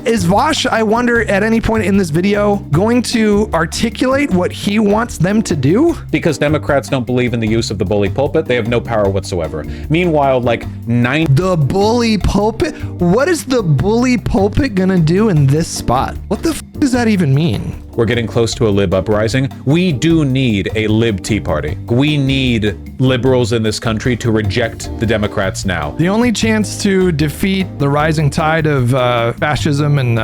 Is Vaush, I wonder, at any point in this video, going to articulate what he wants them to do? Because Democrats don't believe in the use of the bully pulpit, they have no power whatsoever. Meanwhile, like The bully pulpit? What is the bully pulpit gonna do in this spot? What the f does that even mean? We're getting close to a lib uprising. We do need a lib Tea Party. We need liberals in this country to reject the Democrats now. The only chance to defeat the rising tide of fascism and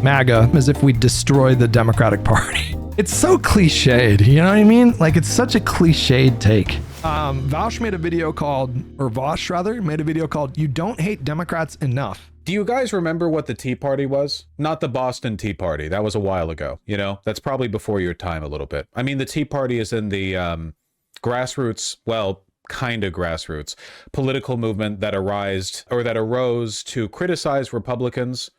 MAGA is if we destroy the Democratic Party. It's so cliched, you know what I mean? Like, it's such a cliched take. Vaush made a video called, or Vaush rather, made a video called, "You Don't Hate Democrats Enough." Do you guys remember what the Tea Party was? Not the Boston Tea Party. That was a while ago. You know, that's probably before your time a little bit. I mean, the Tea Party is in the grassroots, well, kind of grassroots, political movement that arose to criticize Republicans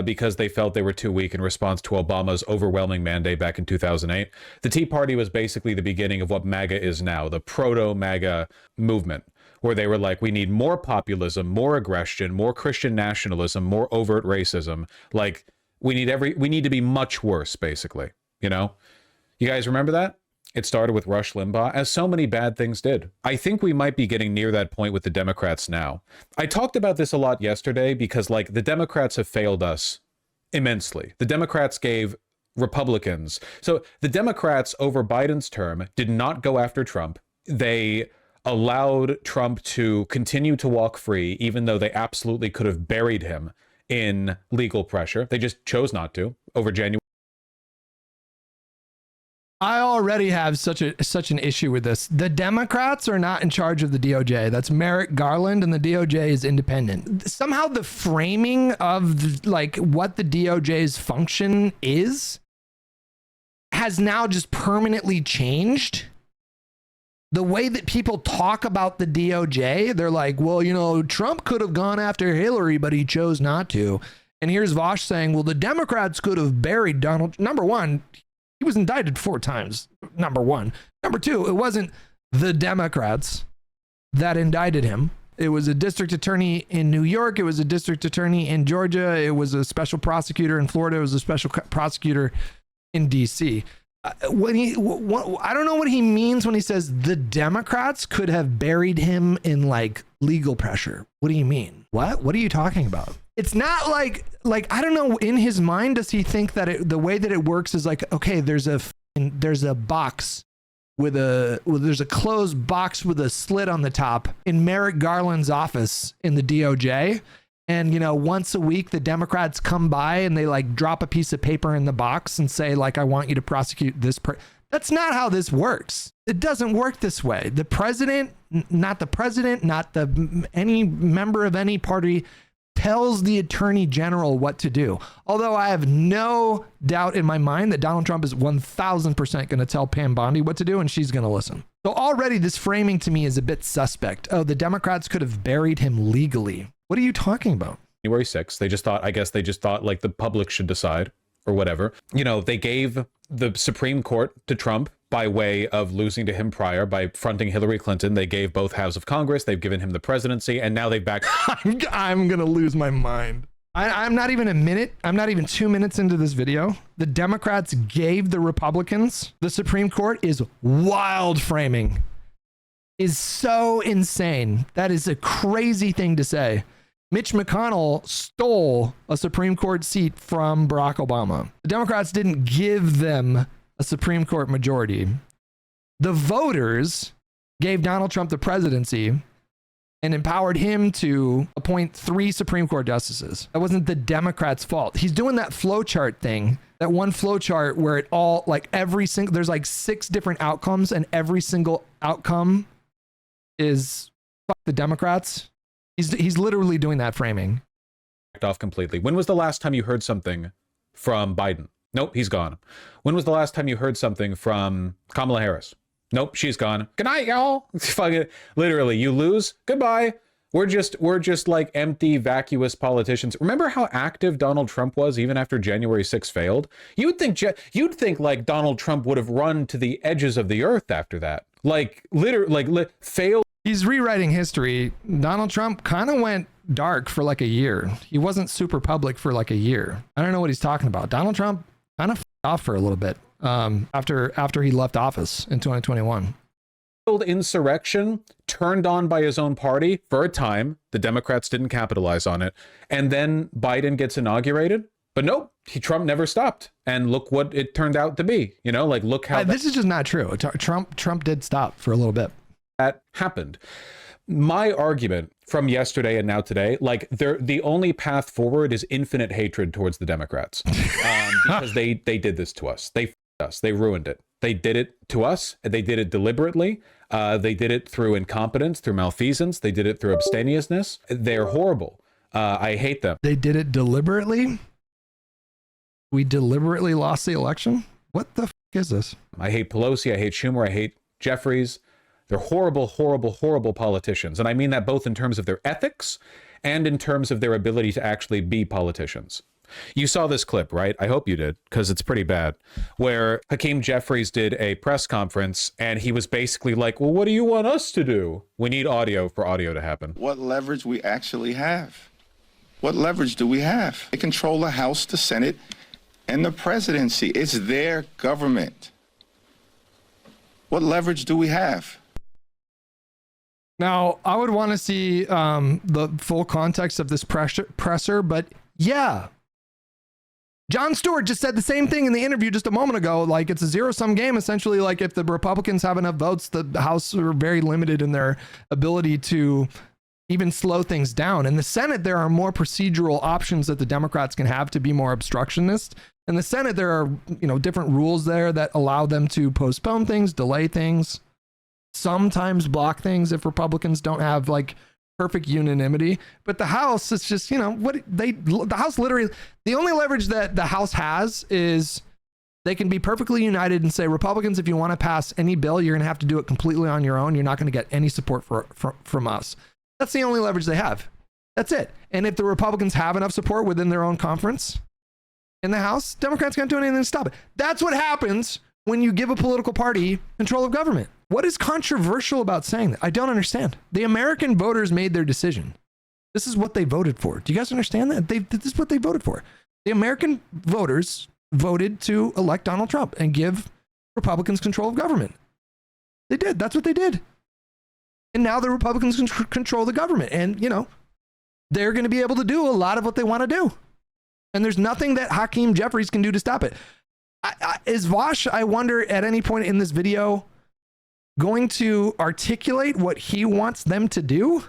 because they felt they were too weak in response to Obama's overwhelming mandate back in 2008. The Tea Party was basically the beginning of what MAGA is now, the proto-MAGA movement, where they were like, we need more populism, more aggression, more Christian nationalism, more overt racism. Like, we need to be much worse, basically, you know? You guys remember that? It started with Rush Limbaugh, as so many bad things did. I think we might be getting near that point with the Democrats now. I talked about this a lot yesterday because, like, the Democrats have failed us immensely. The Democrats gave Republicans. So the Democrats over Biden's term did not go after Trump. They allowed Trump to continue to walk free, even though they absolutely could have buried him in legal pressure. They just chose not to over January. I already have such an issue with this. The Democrats are not in charge of the DOJ. That's Merrick Garland, and the DOJ is independent. Somehow the framing of like what the DOJ's function is has now just permanently changed. The way that people talk about the DOJ, they're like, well, you know, Trump could have gone after Hillary, but he chose not to. And here's Vaush saying, well, the Democrats could have buried Donald. Number one, he was indicted 4 times, number one. Number two, it wasn't the Democrats that indicted him. It was a district attorney in New York. It was a district attorney in Georgia. It was a special prosecutor in Florida. It was a special prosecutor in DC. I don't know what he means when he says the Democrats could have buried him in like legal pressure. What do you mean? What are you talking about? It's not like I don't know, in his mind, does he think that the way that it works is like, okay, there's a box there's a closed box with a slit on the top in Merrick Garland's office in the DOJ. And, you know, once a week, the Democrats come by and they like drop a piece of paper in the box and say, like, I want you to prosecute this person. That's not how this works. It doesn't work this way. The president, not any member of any party tells the attorney general what to do. Although I have no doubt in my mind that Donald Trump is 1000% going to tell Pam Bondi what to do, and she's going to listen. So already this framing to me is a bit suspect. Oh, the Democrats could have buried him legally. What are you talking about? January 6th. They just thought like the public should decide or whatever. You know, they gave the Supreme Court to Trump by way of losing to him prior by fronting Hillary Clinton. They gave both houses of Congress. They've given him the presidency, and now they've backed. I'm going to lose my mind. I'm not even 2 minutes into this video. The Democrats gave the Republicans the Supreme Court is wild framing. Is so insane. That is a crazy thing to say. Mitch McConnell stole a Supreme Court seat from Barack Obama. The Democrats didn't give them a Supreme Court majority. The voters gave Donald Trump the presidency and empowered him to appoint 3 Supreme Court justices. That wasn't the Democrats' fault. He's doing that flowchart thing, that one flowchart where it all, like every single, there's like 6 different outcomes, and every single outcome is fuck the Democrats. He's literally doing that framing. Off completely. When was the last time you heard something from Biden? Nope, he's gone. When was the last time you heard something from Kamala Harris? Nope, she's gone. Good night, y'all. Literally, you lose. Goodbye. We're just like empty, vacuous politicians. Remember how active Donald Trump was even after January 6th failed? You'd think like Donald Trump would have run to the edges of the earth after that. Like failed. He's rewriting history. Donald Trump kind of went dark for like a year. He wasn't super public for like a year. I don't know what he's talking about. Donald Trump kind of off for a little bit after he left office in 2021. Insurrection turned on by his own party for a time. The Democrats didn't capitalize on it. And then Biden gets inaugurated. But nope, Trump never stopped. And look what it turned out to be. You know, like, look how this is just not true. Trump did stop for a little bit. That happened. My argument from yesterday and now today, like, the only path forward is infinite hatred towards the Democrats, because they did this to us. They f***ed us. They ruined it. They did it to us. They did it deliberately. They did it through incompetence, through malfeasance. They did it through abstemiousness. They're horrible. I hate them. They did it deliberately. We deliberately lost the election. What the f*** is this? I hate Pelosi. I hate Schumer. I hate Jeffries. They're horrible, horrible, horrible politicians. And I mean that both in terms of their ethics and in terms of their ability to actually be politicians. You saw this clip, right? I hope you did, because it's pretty bad, where Hakeem Jeffries did a press conference and he was basically like, well, what do you want us to do? We need audio for audio to happen. What leverage we actually have? What leverage do we have? They control the House, the Senate, and the presidency. It's their government. What leverage do we have? Now, I would want to see the full context of this presser, but yeah. Jon Stewart just said the same thing in the interview just a moment ago. Like, it's a zero-sum game, essentially. Like, if the Republicans have enough votes, the House are very limited in their ability to even slow things down. In the Senate, there are more procedural options that the Democrats can have to be more obstructionist. In the Senate, there are, different rules there that allow them to postpone things, delay things, sometimes block things if Republicans don't have like perfect unanimity. But the House, it's just, the House literally, the only leverage that the House has is they can be perfectly united and say, Republicans, if you want to pass any bill, you're going to have to do it completely on your own. You're not going to get any support from us. That's the only leverage they have. That's it. And if the Republicans have enough support within their own conference in the House, Democrats can't do anything to stop it. That's what happens when you give a political party control of government. What is controversial about saying that? I don't understand. The American voters made their decision. This is what they voted for. Do you guys understand that? This is what they voted for. The American voters voted to elect Donald Trump and give Republicans control of government. They did. That's what they did. And now the Republicans control the government. And, they're going to be able to do a lot of what they want to do. And there's nothing that Hakeem Jeffries can do to stop it. Is Vaush, I wonder, at any point in this video, going to articulate what he wants them to do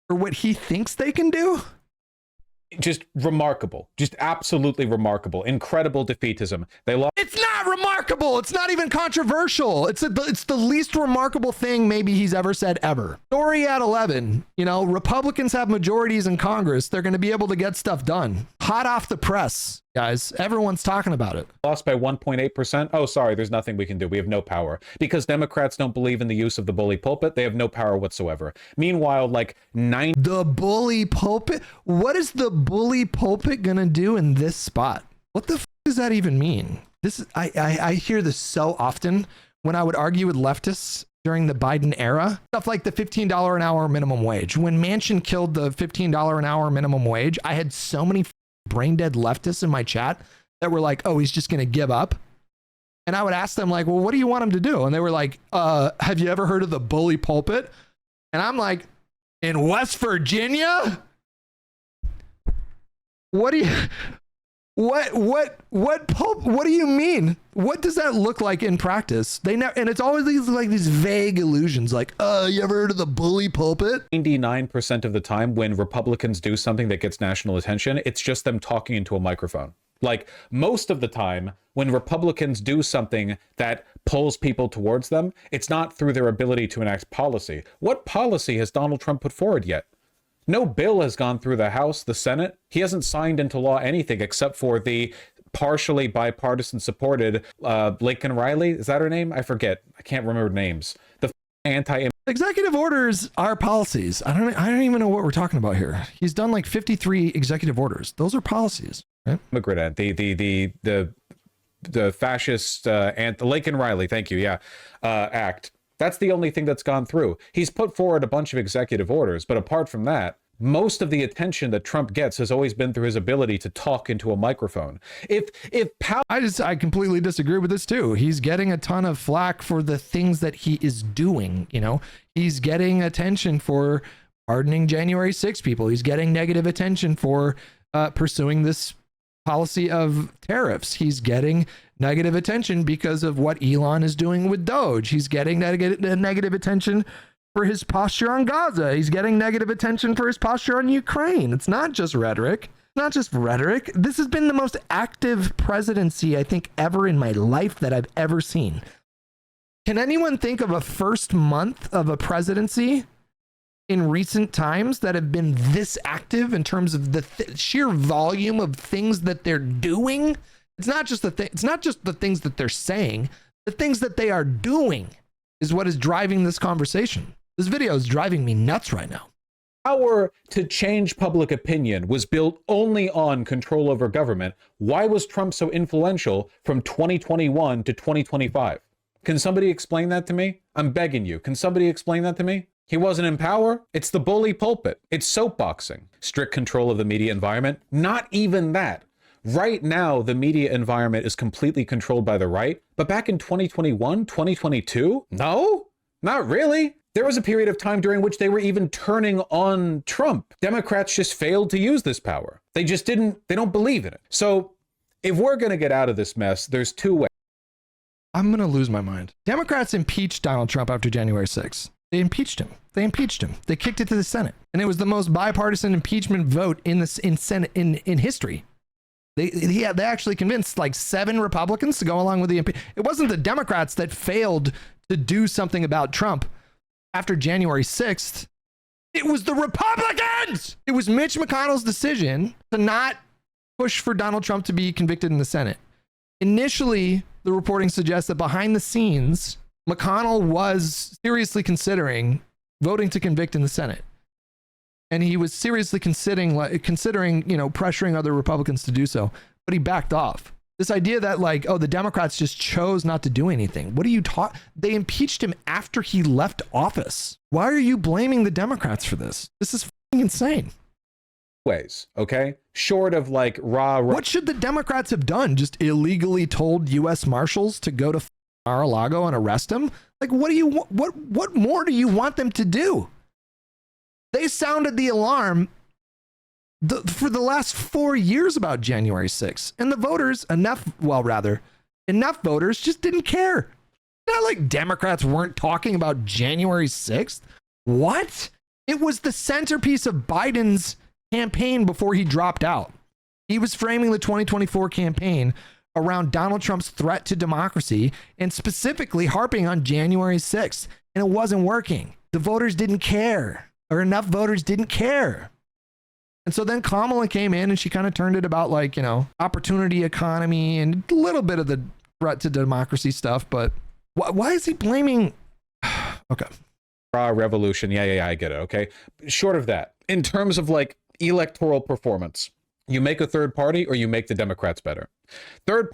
or what he thinks they can do? Just remarkable. Just absolutely remarkable. Incredible defeatism. They lost. It's not remarkable. It's not even controversial. It's the least remarkable thing maybe he's ever said ever. Story at 11. Republicans have majorities in Congress. They're going to be able to get stuff done. Hot off the press, guys. Everyone's talking about it. Lost by 1.8%. Oh, sorry. There's nothing we can do. We have no power. Because Democrats don't believe in the use of the bully pulpit. They have no power whatsoever. Meanwhile, the bully pulpit? What is the bully pulpit going to do in this spot? What the f does that even mean? I hear this so often when I would argue with leftists during the Biden era. Stuff like the $15 an hour minimum wage. When Manchin killed the $15 an hour minimum wage, I had so many brain dead leftists in my chat that were like, oh, he's just going to give up. And I would ask them like, well, what do you want him to do? And they were like, have you ever heard of the bully pulpit? And I'm like, in West Virginia? What do you mean? What does that look like in practice? And it's always these vague illusions like, you ever heard of the bully pulpit? 99% of the time when Republicans do something that gets national attention, it's just them talking into a microphone. Like, most of the time when Republicans do something that pulls people towards them, it's not through their ability to enact policy. What policy has Donald Trump put forward yet? No bill has gone through the House, the Senate. He hasn't signed into law anything except for the partially bipartisan supported Lincoln Riley. Is that her name? I forget. I can't remember names. The executive orders are policies. I don't even know what we're talking about here. He's done like 53 executive orders. Those are policies. Right? Immigrant, the fascist and the Lincoln Riley, thank you, yeah, act. That's the only thing that's gone through. He's put forward a bunch of executive orders, but apart from that, most of the attention that Trump gets has always been through his ability to talk into a microphone. If power, I completely disagree with this too. He's getting a ton of flack for the things that he is doing. You know, he's getting attention for pardoning January 6 people. He's getting negative attention for pursuing this policy of tariffs. He's getting negative attention because of what Elon is doing with Doge. He's getting negative attention for his posture on Gaza. He's getting negative attention for his posture on Ukraine. It's not just rhetoric. Not just rhetoric. This has been the most active presidency, I think, ever in my life that I've ever seen. Can anyone think of a first month of a presidency in recent times that have been this active in terms of the sheer volume of things that they're doing? It's not just the it's not just the things that they're saying. The things that they are doing is what is driving this conversation. This video is driving me nuts right now. power to change public opinion was built only on control over government, why was Trump so influential from 2021 to 2025? Can somebody explain that to me? I'm begging you. Can somebody explain that to me? He wasn't in power. It's the bully pulpit. It's soapboxing. Strict control of the media environment. Not even that. Right now, the media environment is completely controlled by the right. But back in 2021, 2022, no, not really. There was a period of time during which they were even turning on Trump. Democrats just failed to use this power. They don't believe in it. So if we're going to get out of this mess, there's two ways. I'm going to lose my mind. Democrats impeached Donald Trump after January 6th. They impeached him. They kicked it to the Senate. And it was the most bipartisan impeachment vote in history. They actually convinced like 7 Republicans to go along with the impeachment. It wasn't the Democrats that failed to do something about Trump after January 6th. It was the Republicans. It was Mitch McConnell's decision to not push for Donald Trump to be convicted in the Senate. Initially, the reporting suggests that behind the scenes, McConnell was seriously considering voting to convict in the Senate. And he was seriously considering, pressuring other Republicans to do so, but he backed off. This idea that the Democrats just chose not to do anything. What are you talking? They impeached him after he left office. Why are you blaming the Democrats for this? This is fucking insane. Ways, okay? Short of What should the Democrats have done? Just illegally told U.S. Marshals to go to Mar-a-Lago and arrest him? What more do you want them to do? They sounded the alarm for the last 4 years about January 6th. And the voters, enough voters just didn't care. Not like Democrats weren't talking about January 6th. What? It was the centerpiece of Biden's campaign before he dropped out. He was framing the 2024 campaign around Donald Trump's threat to democracy and specifically harping on January 6th. And it wasn't working. The voters didn't care, or enough voters didn't care. And so then Kamala came in and she kind of turned it about opportunity economy and a little bit of the threat to democracy stuff. But why is he blaming? Okay. Revolution. Yeah, I get it. Okay. Short of that, in terms of electoral performance, you make a third party or you make the Democrats better. I'm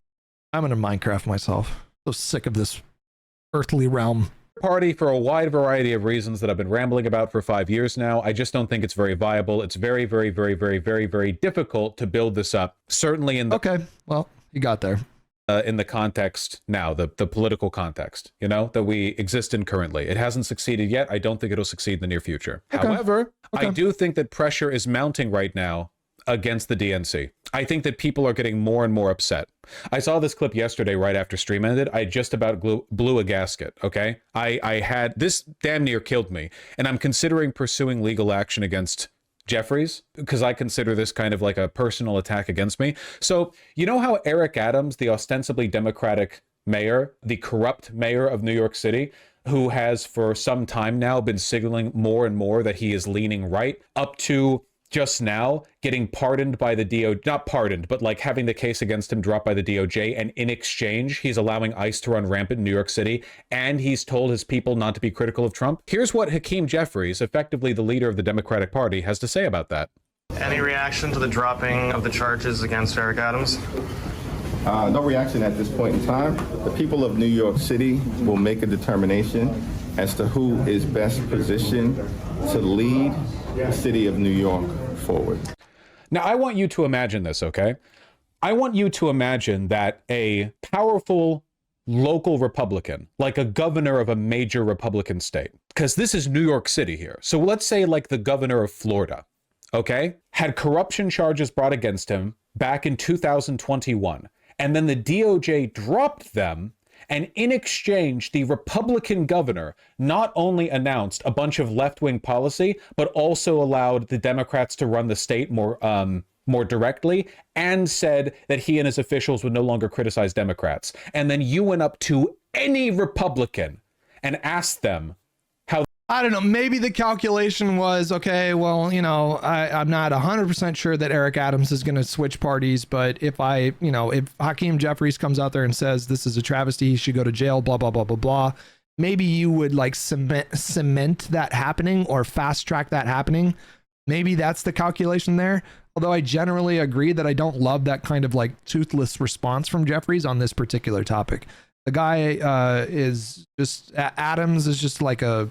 going to Minecraft myself. So sick of this earthly realm. Party for a wide variety of reasons that I've been rambling about for 5 years now. I just don't think it's very viable. It's very, very, very, very, very, very difficult to build this up. Certainly in the okay, well, you got there. In the context now, the political context, that we exist in currently. It hasn't succeeded yet. I don't think it'll succeed in the near future. Okay. However, I do think that pressure is mounting right now against the DNC. I think that people are getting more and more upset. I saw this clip yesterday right after stream ended. I just about blew a gasket, okay? I had this damn near killed me, and I'm considering pursuing legal action against Jeffries because I consider this kind of like a personal attack against me. So, you know how Eric Adams, the ostensibly Democratic mayor, the corrupt mayor of New York City, who has for some time now been signaling more and more that he is leaning right, up to just now getting pardoned by the DOJ, not pardoned, but having the case against him dropped by the DOJ, and in exchange, he's allowing ICE to run rampant in New York City, and he's told his people not to be critical of Trump. Here's what Hakeem Jeffries, effectively the leader of the Democratic Party, has to say about that. Any reaction to the dropping of the charges against Eric Adams? No reaction at this point in time. The people of New York City will make a determination as to who is best positioned to lead the city of New York forward. Now, I want you to imagine this, okay? I want you to imagine that a powerful local Republican, like a governor of a major Republican state, because this is New York City here. So let's say like the governor of Florida, okay, had corruption charges brought against him back in 2021. And then the DOJ dropped them. And in exchange, the Republican governor not only announced a bunch of left-wing policy, but also allowed the Democrats to run the state more directly, and said that he and his officials would no longer criticize Democrats. And then you went up to any Republican and asked them how. I don't know. Maybe the calculation was, okay, well, you know, I'm not 100% sure that Eric Adams is going to switch parties, but if if Hakeem Jeffries comes out there and says this is a travesty, he should go to jail, blah, blah, blah, blah, blah, maybe you would like cement that happening or fast track that happening. Maybe that's the calculation there. Although I generally agree that I don't love that kind of like toothless response from Jeffries on this particular topic. The guy is just, Adams is just like to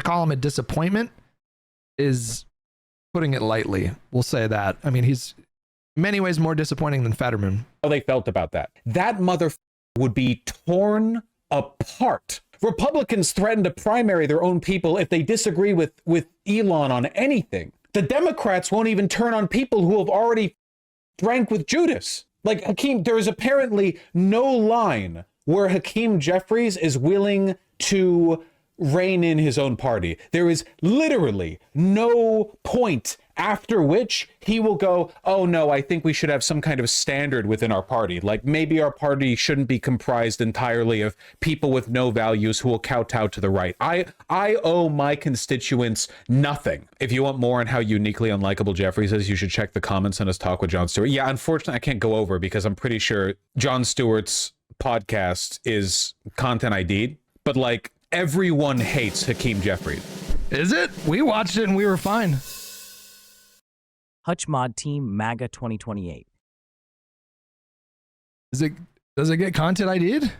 call him a disappointment is putting it lightly. We'll say that. I mean, he's in many ways more disappointing than Fetterman. How they felt about that. That motherfucker would be torn apart. Republicans threaten to primary their own people if they disagree with Elon on anything. The Democrats won't even turn on people who have already drank with Judas. Like Hakeem, there is apparently no line where Hakeem Jeffries is willing to rein in his own party. There is literally no point after which he will go, oh no, I think we should have some kind of standard within our party. Like maybe our party shouldn't be comprised entirely of people with no values who will kowtow to the right. I owe my constituents nothing. If you want more on how uniquely unlikable Jeffries is, you should check the comments on his talk with Jon Stewart. Yeah, unfortunately, I can't go over because I'm pretty sure Jon Stewart's podcast is content ID'd, but like everyone hates Hakeem Jeffries. Is it? We watched it and we were fine. Hutch Mod Team MAGA 2028. Does it get content ID'd?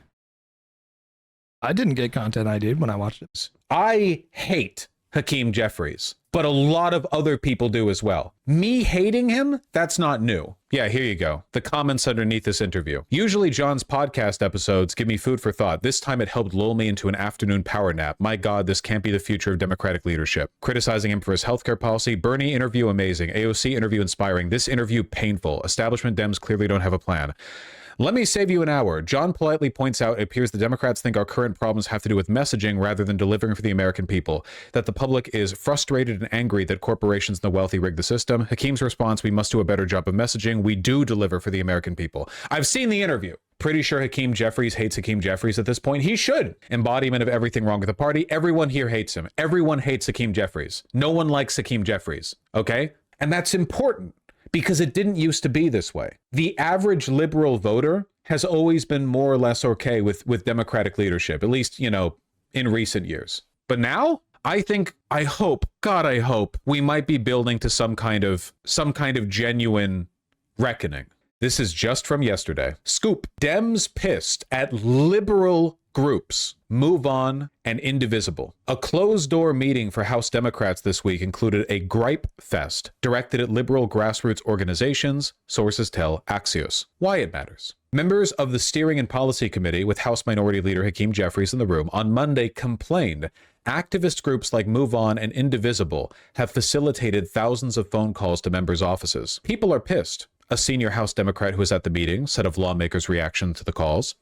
I didn't get content ID'd when I watched it. I hate Hakeem Jeffries, but a lot of other people do as well. Me hating him, that's not new. Yeah, here you go. The comments underneath this interview. Usually John's podcast episodes give me food for thought. This time it helped lull me into an afternoon power nap. My God, this can't be the future of Democratic leadership. Criticizing him for his healthcare policy. Bernie interview amazing. AOC interview inspiring. This interview painful. Establishment Dems clearly don't have a plan. Let me save you an hour. John politely points out it appears the Democrats think our current problems have to do with messaging rather than delivering for the American people, that the public is frustrated and angry that corporations and the wealthy rig the system. Hakeem's response, we must do a better job of messaging. We do deliver for the American people. I've seen the interview. Pretty sure Hakeem Jeffries hates Hakeem Jeffries at this point. He should. Embodiment of everything wrong with the party. Everyone here hates him. Everyone hates Hakeem Jeffries. No one likes Hakeem Jeffries, okay? And that's important, because it didn't used to be this way. The average liberal voter has always been more or less okay with Democratic leadership, at least, you know, in recent years. But now, I hope we might be building to some kind of genuine reckoning. This is just from yesterday. Scoop. Dems pissed at liberal groups, Move On and Indivisible. A closed-door meeting for House Democrats this week included a gripe fest directed at liberal grassroots organizations, sources tell Axios. Why it matters. Members of the Steering and Policy Committee, with House Minority Leader Hakeem Jeffries in the room, on Monday complained activist groups like Move On and Indivisible have facilitated thousands of phone calls to members' offices. People are pissed. A senior House Democrat who was at the meeting said of lawmakers' reaction to the calls.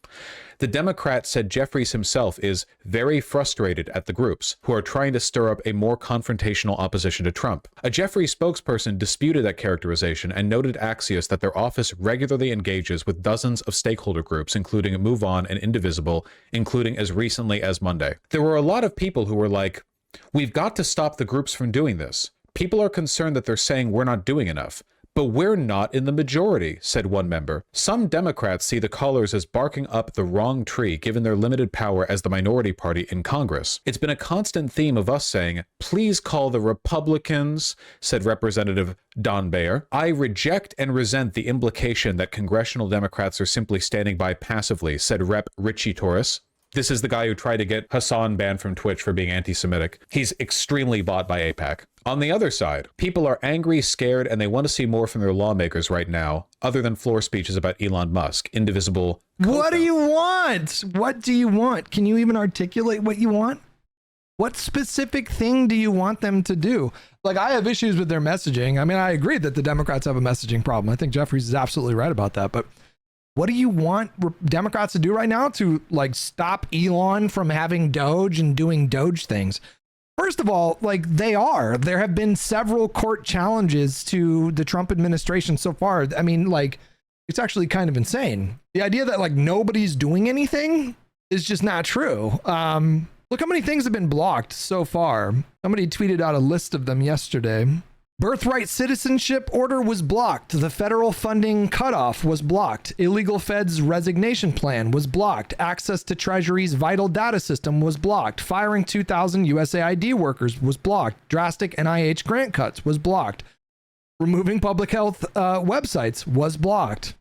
The Democrat said Jeffries himself is very frustrated at the groups who are trying to stir up a more confrontational opposition to Trump. A Jeffries spokesperson disputed that characterization and noted Axios that their office regularly engages with dozens of stakeholder groups, including Move On and Indivisible, including as recently as Monday. There were a lot of people who were like, we've got to stop the groups from doing this. People are concerned that they're saying we're not doing enough. But we're not in the majority, said one member. Some Democrats see the callers as barking up the wrong tree given their limited power as the minority party in Congress. It's been a constant theme of us saying, please call the Republicans, said Representative Don Bayer. I reject and resent the implication that congressional Democrats are simply standing by passively, said Rep. Richie Torres. This is the guy who tried to get Hassan banned from Twitch for being anti-Semitic. He's extremely bought by AIPAC. On the other side, people are angry, scared, and they want to see more from their lawmakers right now, other than floor speeches about Elon Musk, indivisible. What do you want? What do you want? Can you even articulate what you want? What specific thing do you want them to do? Like, I have issues with their messaging. I mean, I agree that the Democrats have a messaging problem. I think Jeffries is absolutely right about that. But what do you want Democrats to do right now to like stop Elon from having Doge and doing Doge things? First of all, like there have been several court challenges to the Trump administration so far. I mean, like, it's actually kind of insane. The idea that like nobody's doing anything is just not true. Look how many things have been blocked so far. Somebody tweeted out a list of them yesterday. Birthright citizenship order was blocked. The federal funding cutoff was blocked. Illegal feds resignation plan was blocked. Access to Treasury's vital data system was blocked. Firing 2,000 USAID workers was blocked. Drastic NIH grant cuts was blocked. Removing public health websites was blocked.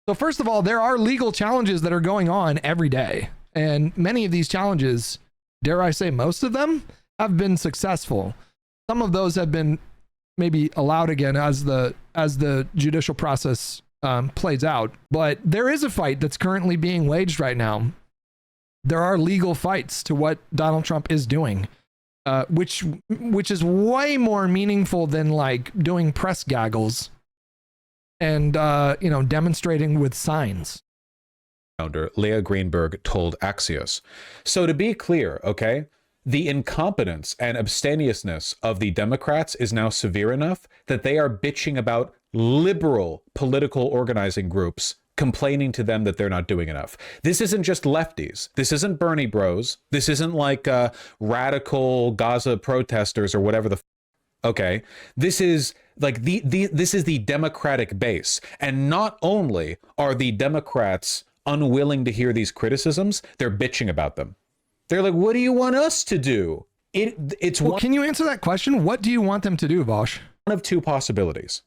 So first of all, there are legal challenges that are going on every day. And many of these challenges, dare I say most of them, have been successful. Some of those have been maybe allowed again as the judicial process plays out. But there is a fight that's currently being waged right now. There are legal fights to what Donald Trump is doing, which is way more meaningful than like doing press gaggles and demonstrating with signs. Founder Leah Greenberg told Axios. So to be clear, okay, the incompetence and abstemiousness of the Democrats is now severe enough that they are bitching about liberal political organizing groups complaining to them that they're not doing enough. This isn't just lefties. This isn't Bernie bros. This isn't like radical Gaza protesters or whatever the okay. This is like this is the Democratic base. And not only are the Democrats unwilling to hear these criticisms, they're bitching about them. They're like, what do you want us to do? Can you answer that question? What do you want them to do, Vaush? One of two possibilities.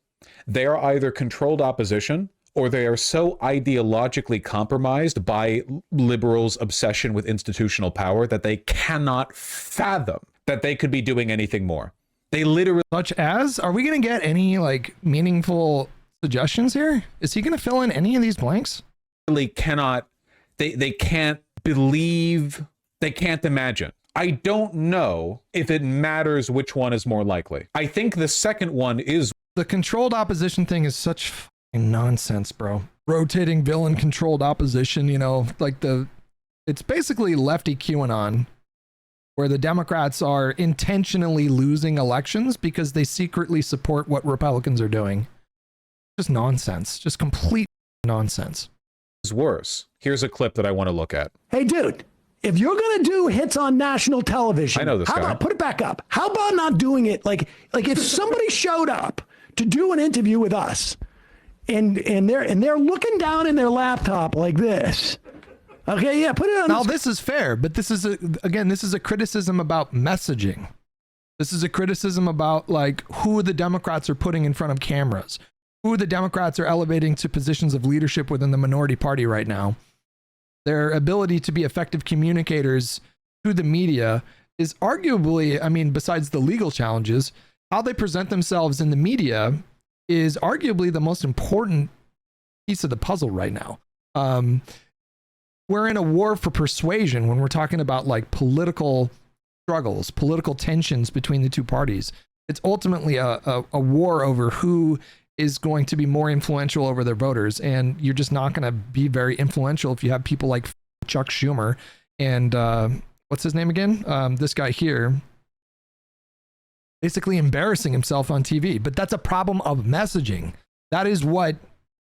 They are either controlled opposition, or they are so ideologically compromised by liberals' obsession with institutional power that they cannot fathom that they could be doing anything more. They literally... Such as? Are we going to get any like meaningful suggestions here? Is he going to fill in any of these blanks? Cannot, they can't believe, they can't imagine. I don't know if it matters which one is more likely. I think the second one is... The controlled opposition thing is such fucking nonsense, bro. Rotating villain controlled opposition, it's basically lefty QAnon, where the Democrats are intentionally losing elections because they secretly support what Republicans are doing. Just nonsense, just complete nonsense. Worse. Here's a clip that I want to look at. Hey, dude, if you're going to do hits on national television, I know this how guy. about put it back up? How about not doing it like if somebody showed up to do an interview with us and they're looking down in their laptop like this. Okay, yeah, put it on. Now this is fair, but this is a criticism about messaging. This is a criticism about like who the Democrats are putting in front of cameras. Who the Democrats are elevating to positions of leadership within the minority party right now. Their ability to be effective communicators to the media is arguably, I mean, besides the legal challenges, how they present themselves in the media is arguably the most important piece of the puzzle right now. We're in a war for persuasion when we're talking about like political struggles, political tensions between the two parties. It's ultimately a war over who is going to be more influential over their voters. And you're just not going to be very influential if you have people like Chuck Schumer and what's his name again? This guy here, basically embarrassing himself on TV. But that's a problem of messaging. That is what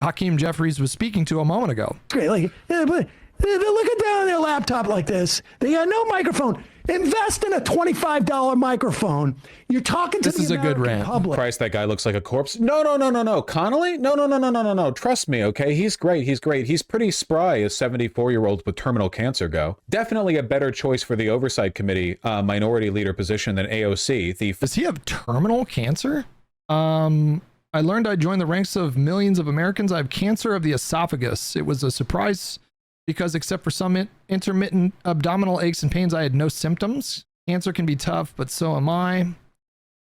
Hakeem Jeffries was speaking to a moment ago. Great, like, yeah, but they're looking down on their laptop like this. They got no microphone. Invest in a $25 microphone. You're talking to the American public. Christ, that guy looks like a corpse. No. Connolly? No. Trust me, okay? He's great. He's pretty spry as 74-year-olds with terminal cancer go. Definitely a better choice for the Oversight Committee minority leader position than AOC. Does he have terminal cancer? I learned I joined the ranks of millions of Americans. I have cancer of the esophagus. It was a surprise because except for some intermittent abdominal aches and pains, I had no symptoms. Cancer can be tough, but so am I.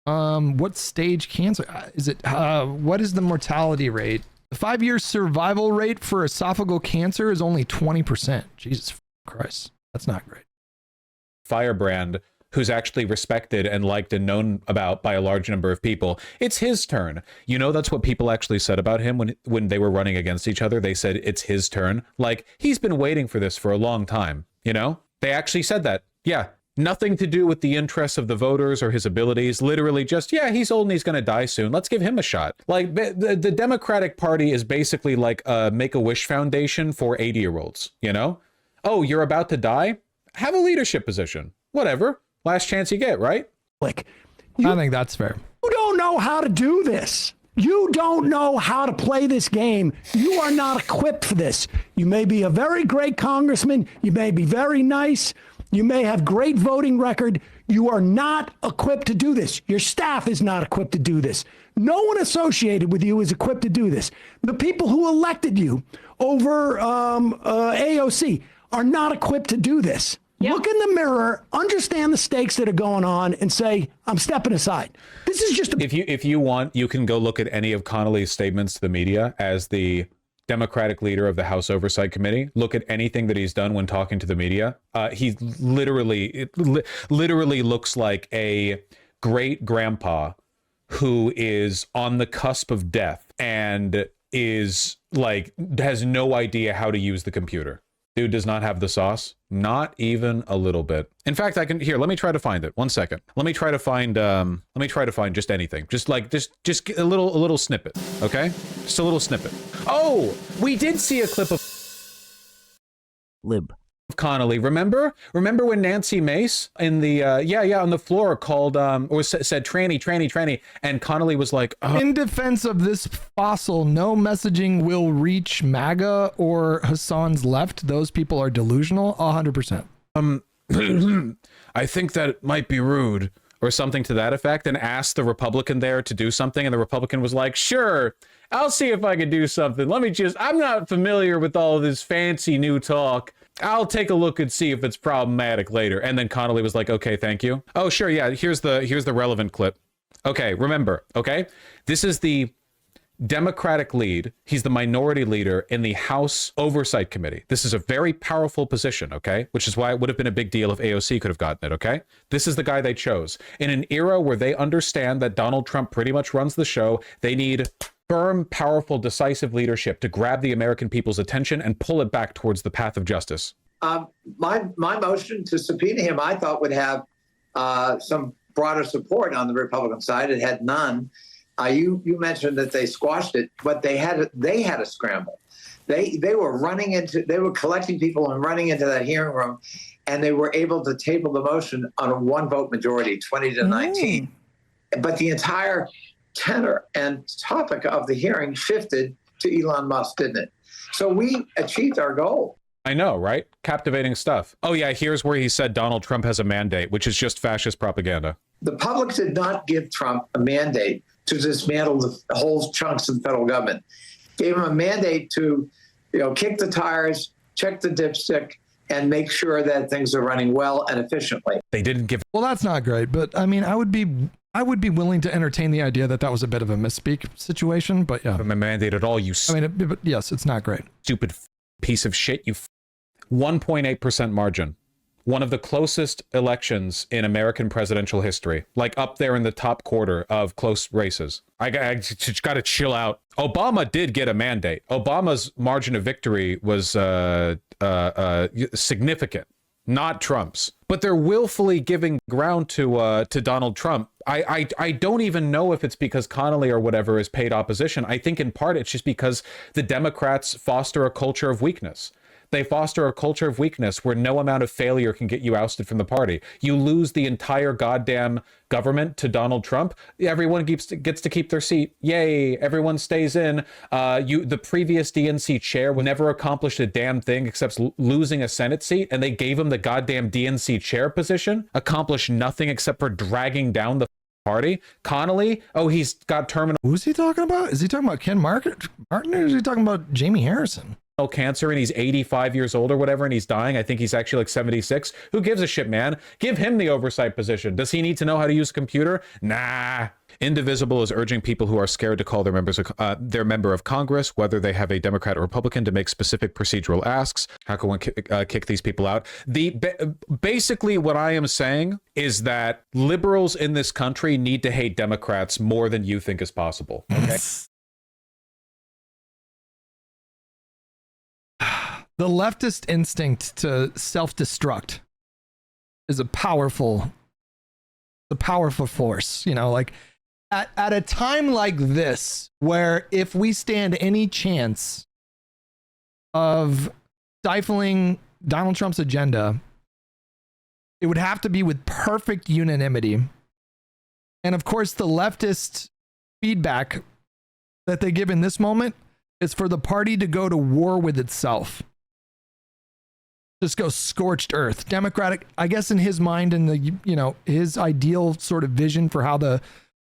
What stage cancer is it? What is the mortality rate? The 5-year survival rate for esophageal cancer is only 20%. Jesus Christ, that's not great. Firebrand, who's actually respected and liked and known about by a large number of people, it's his turn. You know, that's what people actually said about him when they were running against each other. They said it's his turn. Like, he's been waiting for this for a long time, you know? They actually said that. Yeah. Nothing to do with the interests of the voters or his abilities. Literally just, yeah, he's old and he's going to die soon. Let's give him a shot. Like, the Democratic Party is basically like a Make-A-Wish Foundation for 80-year-olds, you know? Oh, you're about to die? Have a leadership position. Whatever. Last chance you get, right? Like, I think that's fair. You don't know how to do this. You don't know how to play this game. You are not equipped for this. You may be a very great congressman. You may be very nice. You may have great voting record. You are not equipped to do this. Your staff is not equipped to do this. No one associated with you is equipped to do this. The people who elected you over AOC are not equipped to do this. Yep. Look in the mirror, understand the stakes that are going on, and say, I'm stepping aside. This is just if you want, you can go look at any of Connolly's statements to the media as the Democratic leader of the House Oversight Committee. Look at anything that he's done when talking to the media. He literally looks like a great grandpa who is on the cusp of death and is like, has no idea how to use the computer. Dude does not have the sauce. Not even a little bit. In fact, let me try to find it. 1 second. Let me try to find just anything. Just a little snippet. Okay? Just a little snippet. Oh, we did see a clip of Lib. Connolly. Remember when Nancy Mace in the on the floor called or said tranny, and Connolly was like, in defense of this fossil, no messaging will reach MAGA or Hassan's left. Those people are delusional. 100%. I think that it might be rude or something to that effect, and asked the Republican there to do something, and the Republican was like, sure, I'll see if I can do something. I'm not familiar with all this fancy new talk. I'll take a look and see if it's problematic later. And then Connolly was like, okay, thank you. Oh, sure. Yeah. Here's the relevant clip. Okay. Remember. Okay. This is the Democratic lead. He's the minority leader in the House Oversight Committee. This is a very powerful position. Okay. Which is why it would have been a big deal if AOC could have gotten it. Okay. This is the guy they chose in an era where they understand that Donald Trump pretty much runs the show. They need firm, powerful, decisive leadership to grab the American people's attention and pull it back towards the path of justice. My motion to subpoena him, I thought, would have some broader support on the Republican side. It had none. You mentioned that they squashed it, but they had a scramble. They were collecting people and running into that hearing room, and they were able to table the motion on a 1-vote majority, 20-19. But the entire tenor and topic of the hearing shifted to Elon Musk, didn't it? So we achieved our goal. I know, right? Captivating stuff. Oh yeah, here's where he said Donald Trump has a mandate, which is just fascist propaganda. The public did not give Trump a mandate to dismantle the whole chunks of the federal government. Gave him a mandate to, kick the tires, check the dipstick, and make sure that things are running well and efficiently. They didn't give. Well, that's not great, but I mean, I would be willing to entertain the idea that was a bit of a misspeak situation, but yeah. A mandate at all, you. But yes, it's not great. Stupid piece of shit. 1.8% margin. One of the closest elections in American presidential history, like up there in the top quarter of close races. I just got to chill out. Obama did get a mandate. Obama's margin of victory was significant, not Trump's. But they're willfully giving ground to Donald Trump. I don't even know if it's because Connolly or whatever is paid opposition. I think in part it's just because the Democrats foster a culture of weakness. They foster a culture of weakness where no amount of failure can get you ousted from the party. You lose the entire goddamn government to Donald Trump. Everyone gets to keep their seat. Yay. Everyone stays in. The previous DNC chair never accomplished a damn thing except losing a Senate seat, and they gave him the goddamn DNC chair position. Accomplished nothing except for dragging down the party. Connolly, he's got terminal. Who's he talking about? Is he talking about Ken Martin or is he talking about Jamie Harrison? cancer and he's 85 years old or whatever and he's dying. I think he's actually like 76. Who gives a shit, man? Give him the oversight position. Does he need to know how to use a computer? Nah. Indivisible is urging people who are scared to call their their member of Congress, whether they have a Democrat or Republican, to make specific procedural asks. How can one kick these people out? Basically, what I am saying is that liberals in this country need to hate Democrats more than you think is possible. Okay. The leftist instinct to self-destruct is a powerful force, you know, like at a time like this, where if we stand any chance of stifling Donald Trump's agenda, it would have to be with perfect unanimity. And of course, the leftist feedback that they give in this moment is for the party to go to war with itself. Just go scorched earth. Democratic, I guess in his mind and the, you know, his ideal sort of vision for how the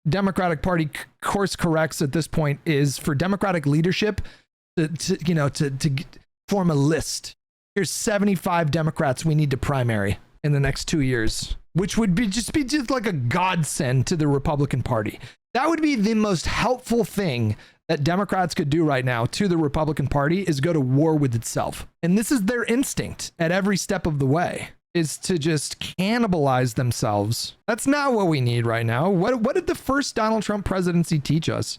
Democratic Party course corrects at this point is for Democratic leadership to form a list. Here's 75 Democrats we need to primary in the next 2 years, which would be just like a godsend to the Republican Party. That would be the most helpful thing that Democrats could do right now to the Republican Party, is go to war with itself. And this is their instinct at every step of the way, is to just cannibalize themselves. That's not what we need right now. What did the first Donald Trump presidency teach us?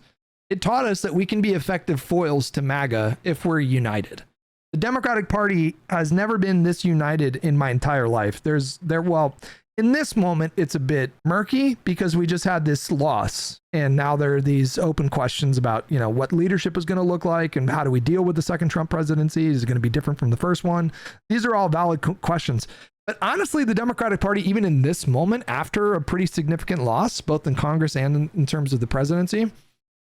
It taught us that we can be effective foils to MAGA if we're united. The Democratic Party has never been this united in my entire life. Well, in this moment, it's a bit murky because we just had this loss. And now there are these open questions about, you know, what leadership is going to look like and how do we deal with the second Trump presidency? Is it going to be different from the first one? These are all valid questions. But honestly, the Democratic Party, even in this moment, after a pretty significant loss, both in Congress and in terms of the presidency,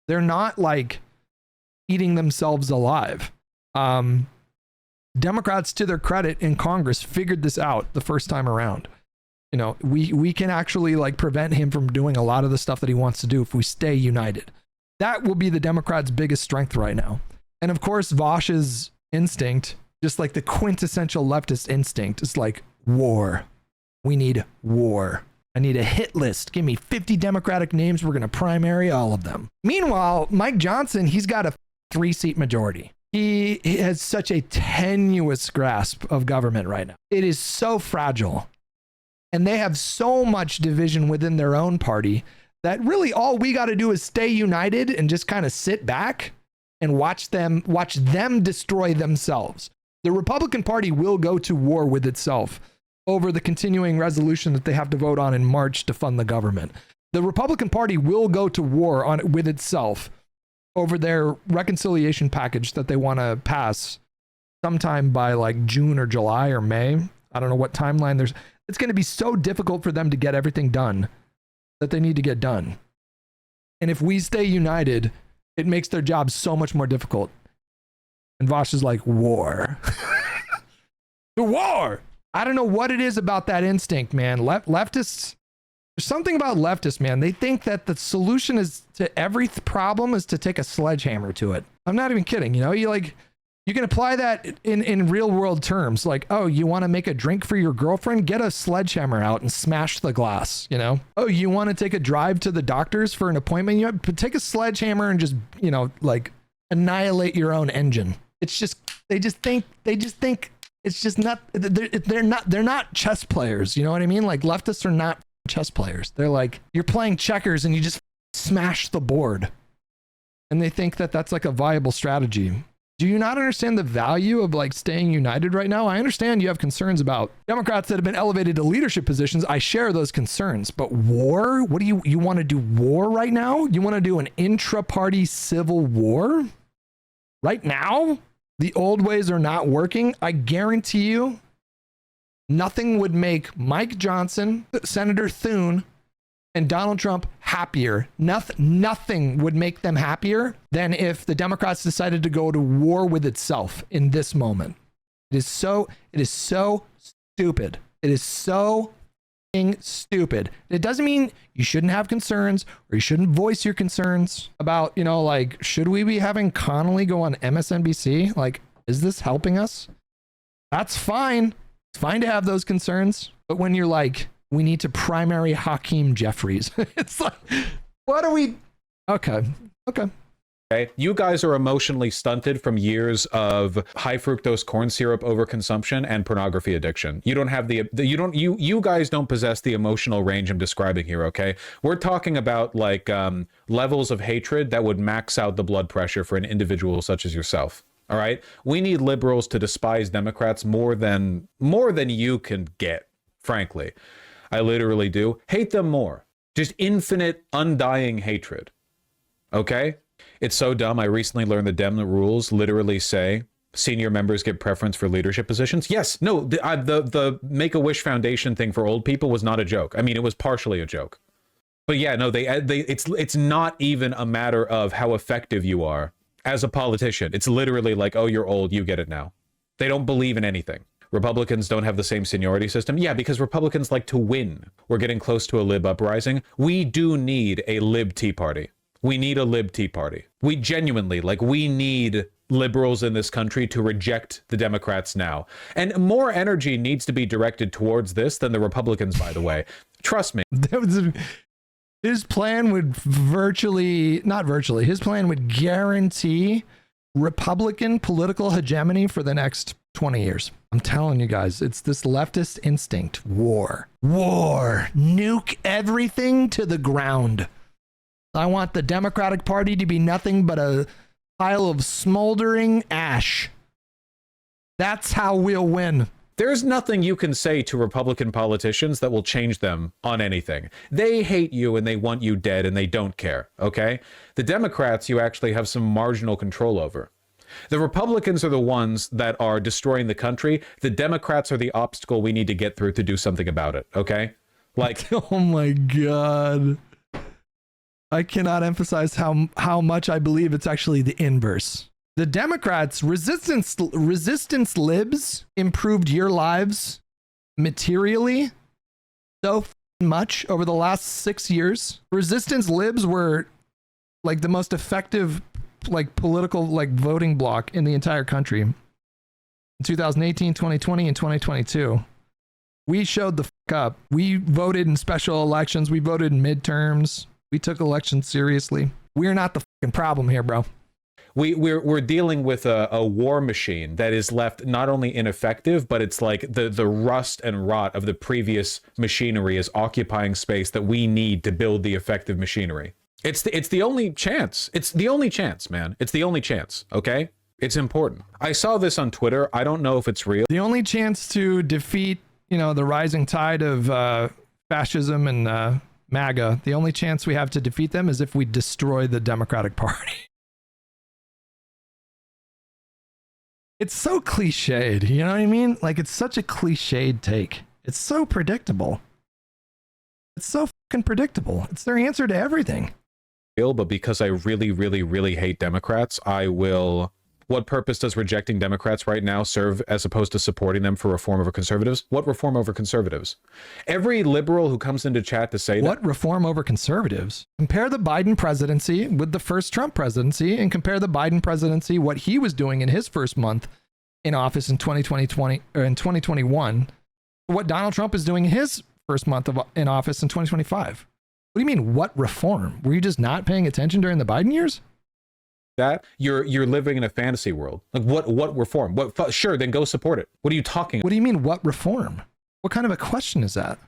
they're not like eating themselves alive. Democrats, to their credit in Congress, figured this out the first time around. You know, we can actually like prevent him from doing a lot of the stuff that he wants to do if we stay united. That will be the Democrats' biggest strength right now. And of course, Vaush's instinct, just like the quintessential leftist instinct, is like war. We need war. I need a hit list. Give me 50 Democratic names. We're going to primary all of them. Meanwhile, Mike Johnson, he's got a 3-seat majority. He has such a tenuous grasp of government right now. It is so fragile. And they have so much division within their own party that really all we got to do is stay united and just kind of sit back and watch them destroy themselves. The Republican Party will go to war with itself over the continuing resolution that they have to vote on in March to fund the government. The Republican Party will go to war with itself over their reconciliation package that they want to pass sometime by like June or July or May. I don't know what timeline there's. It's going to be so difficult for them to get everything done that they need to get done. And if we stay united, it makes their job so much more difficult. And Vaush is like, war. The war! I don't know what it is about that instinct, man. Leftists, there's something about leftists, man. They think that the solution is to every problem is to take a sledgehammer to it. I'm not even kidding. You know, you can apply that in real world terms. Like, oh, you want to make a drink for your girlfriend? Get a sledgehammer out and smash the glass, you know? Oh, you want to take a drive to the doctor's for an appointment? You have to take a sledgehammer and just, you know, like annihilate your own engine. It's just, they just think it's just not, they're not chess players. You know what I mean? Like leftists are not chess players. They're like, you're playing checkers and you just smash the board. And they think that that's like a viable strategy. Do you not understand the value of like staying united right now? I understand you have concerns about Democrats that have been elevated to leadership positions. I share those concerns, but war? What do you want to do war right now? You want to do an intra-party civil war right now? The old ways are not working. I guarantee you nothing would make Mike Johnson, Senator Thune, and Donald Trump happier. Nothing would make them happier than if the Democrats decided to go to war with itself in this moment. It is so stupid. It is so stupid. It doesn't mean you shouldn't have concerns or you shouldn't voice your concerns about, you know, like, should we be having Connolly go on MSNBC? Like, Is this helping us? That's fine. It's fine to have those concerns. But when you're like, we need to primary Hakeem Jeffries, it's like, what are we? Okay. Okay. Okay. You guys are emotionally stunted from years of high fructose corn syrup overconsumption and pornography addiction. You don't have you guys don't possess the emotional range I'm describing here. Okay. We're talking about like levels of hatred that would max out the blood pressure for an individual such as yourself. All right. We need liberals to despise Democrats more than you can get. Frankly, I literally do. Hate them more. Just infinite, undying hatred. Okay? It's so dumb. I recently learned the Dem rules literally say senior members get preference for leadership positions. Yes. No, the Make-A-Wish Foundation thing for old people was not a joke. I mean, it was partially a joke. But yeah, no, it's not even a matter of how effective you are as a politician. It's literally like, oh, you're old, you get it now. They don't believe in anything. Republicans don't have the same seniority system. Yeah, because Republicans like to win. We're getting close to a lib uprising. We do need a lib Tea Party. We need a lib Tea Party. We genuinely, like, we need liberals in this country to reject the Democrats now. And more energy needs to be directed towards this than the Republicans, by the way. Trust me. His plan would his plan would guarantee Republican political hegemony for the next 20 years. I'm telling you guys, it's this leftist instinct. War. Nuke everything to the ground. I want the Democratic Party to be nothing but a pile of smoldering ash. That's how we'll win. There's nothing you can say to Republican politicians that will change them on anything. They hate you and they want you dead and they don't care, okay? The Democrats you actually have some marginal control over. The Republicans are the ones that are destroying the country. The Democrats are the obstacle we need to get through to do something about it, okay? Like, oh my God. I cannot emphasize how much I believe it's actually the inverse. The Democrats, resistance libs improved your lives materially so much over the last 6 years. Resistance libs were like the most effective like political like voting bloc in the entire country. In 2018, 2020, and 2022. We showed the fuck up. We voted in special elections. We voted in midterms. We took elections seriously. We're not the fucking problem here, bro. We're dealing with a war machine that is left not only ineffective, but it's like the rust and rot of the previous machinery is occupying space that we need to build the effective machinery. It's the only chance. It's the only chance, man. It's the only chance, okay? It's important. I saw this on Twitter. I don't know if it's real. The only chance to defeat, the rising tide of fascism and MAGA, the only chance we have to defeat them is if we destroy the Democratic Party. It's so cliched, you know what I mean? Like, it's such a cliched take. It's so predictable. It's so fucking predictable. It's their answer to everything. But because I really, really, really hate Democrats, I will... What purpose does rejecting Democrats right now serve as opposed to supporting them for reform over conservatives? What reform over conservatives? Every liberal who comes into chat to say what reform over conservatives? Compare the Biden presidency with the first Trump presidency and compare the Biden presidency, what he was doing in his first month in office in 2020 or in 2021, what Donald Trump is doing in his first month in office in 2025. What do you mean, what reform? Were you just not paying attention during the Biden years? That you're living in a fantasy world. Like what reform? Sure, then go support it. What are you talking about? What do you mean, what reform? What kind of a question is that?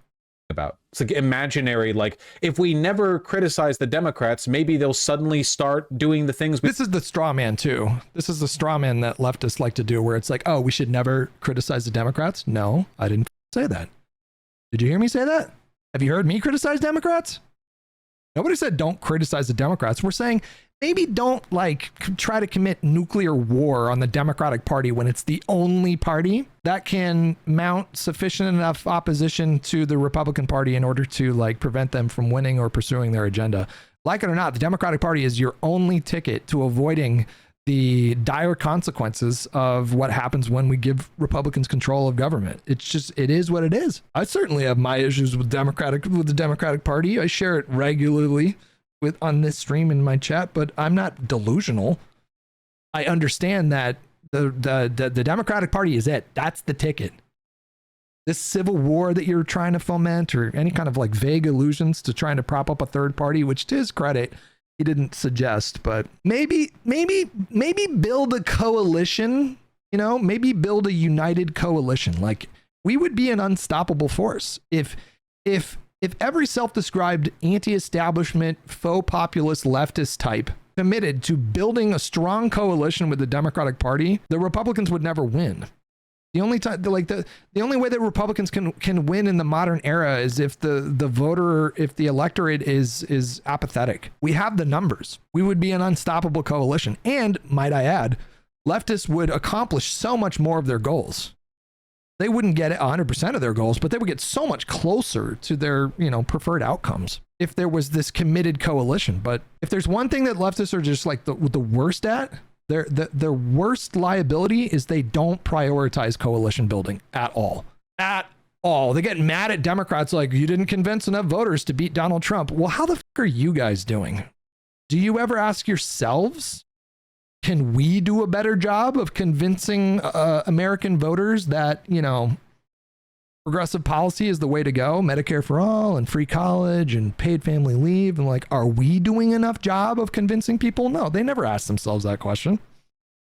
About? It's like imaginary, like if we never criticize the Democrats, maybe they'll suddenly start doing the things. This is the straw man too. This is the straw man that leftists like to do, where it's like, oh, we should never criticize the Democrats. No, I didn't say that. Did you hear me say that? Have you heard me criticize Democrats? Nobody said don't criticize the Democrats. We're saying maybe don't try to commit nuclear war on the Democratic Party when it's the only party that can mount sufficient enough opposition to the Republican Party in order to prevent them from winning or pursuing their agenda. Like it or not, the Democratic Party is your only ticket to avoiding the dire consequences of what happens when we give Republicans control of government. It is what it is. I certainly have my issues with the Democratic Party. I share it regularly on this stream in my chat, but I'm not delusional. I understand that The Democratic Party is it. That's the ticket. This civil war that you're trying to foment, or any kind of like vague allusions to trying to prop up a third party, which to his credit, he didn't suggest, but maybe build a coalition, you know, maybe build a united coalition. Like, we would be an unstoppable force if every self-described anti-establishment, faux populist leftist type committed to building a strong coalition with the Democratic Party, the Republicans would never win. The only time, like the only way that Republicans can win in the modern era is if if the electorate is apathetic. We have the numbers. We would be an unstoppable coalition, and might I add, leftists would accomplish so much more of their goals. They wouldn't get 100% of their goals, but they would get so much closer to their, you know, preferred outcomes if there was this committed coalition. But if there's one thing that leftists are just like the worst at, their worst liability is they don't prioritize coalition building at all. At all. They get mad at Democrats like, you didn't convince enough voters to beat Donald Trump. Well, how the f are you guys doing? Do you ever ask yourselves, can we do a better job of convincing American voters that, you know, progressive policy is the way to go, Medicare for all and free college and paid family leave? And like, are we doing enough job of convincing people? No, they never ask themselves that question.